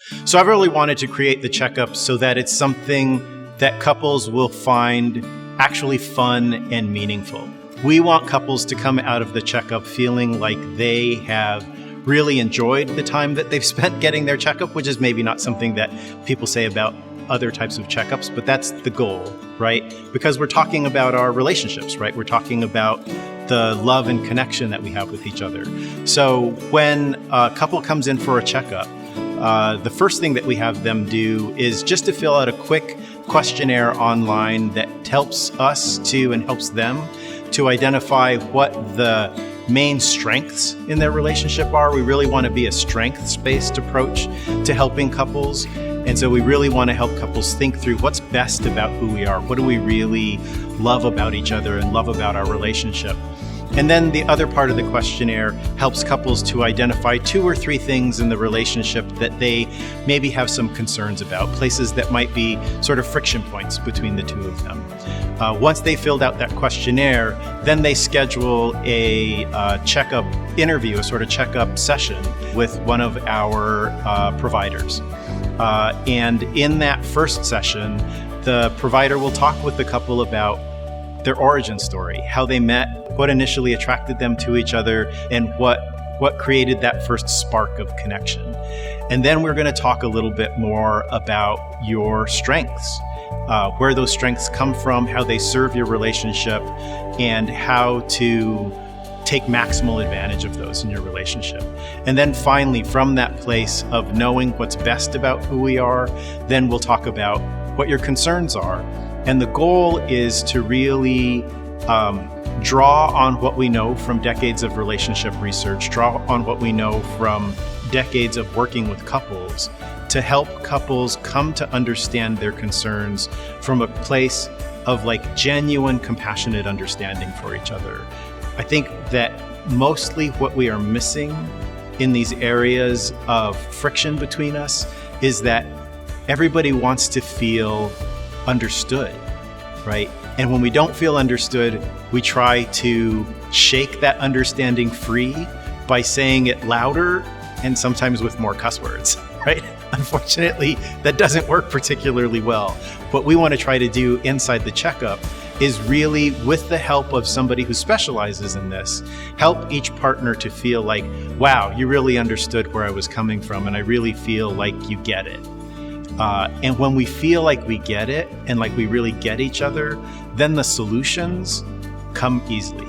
So I've really wanted to create the checkup so that it's something that couples will find actually fun and meaningful. We want couples to come out of the checkup feeling like they have really enjoyed the time that they've spent getting their checkup, which is maybe not something that people say about other types of checkups, but that's the goal, right? Because we're talking about our relationships, right? We're talking about the love and connection that we have with each other. So when a couple comes in for a checkup, the first thing that we have them do is just to fill out a quick questionnaire online that helps us to and helps them to identify what the main strengths in their relationship are. We really want to be a strengths-based approach to helping couples. And so we really want to help couples think through what's best about who we are. What do we really love about each other and love about our relationship? And then the other part of the questionnaire helps couples to identify 2 or 3 things in the relationship that they maybe have some concerns about, places that might be sort of friction points between the two of them. Once they filled out that questionnaire, then they schedule a checkup interview, a sort of checkup session with one of our providers. And in that first session, the provider will talk with the couple about their origin story, how they met, what initially attracted them to each other, and what created that first spark of connection. And then we're going to talk a little bit more about your strengths, where those strengths come from, how they serve your relationship, and how to take maximal advantage of those in your relationship. And then finally, from that place of knowing what's best about who we are, then we'll talk about what your concerns are. And the goal is to really draw on what we know from decades of relationship research, draw on what we know from decades of working with couples to help couples come to understand their concerns from a place of like genuine, compassionate understanding for each other. I think that mostly what we are missing in these areas of friction between us is that everybody wants to feel understood, right? And when we don't feel understood, we try to shake that understanding free by saying it louder and sometimes with more cuss words, right? Unfortunately, that doesn't work particularly well. What we want to try to do inside the checkup is really, with the help of somebody who specializes in this, help each partner to feel like, wow, you really understood where I was coming from, and I really feel like you get it. And when we feel like we get it and like we really get each other, then the solutions come easily.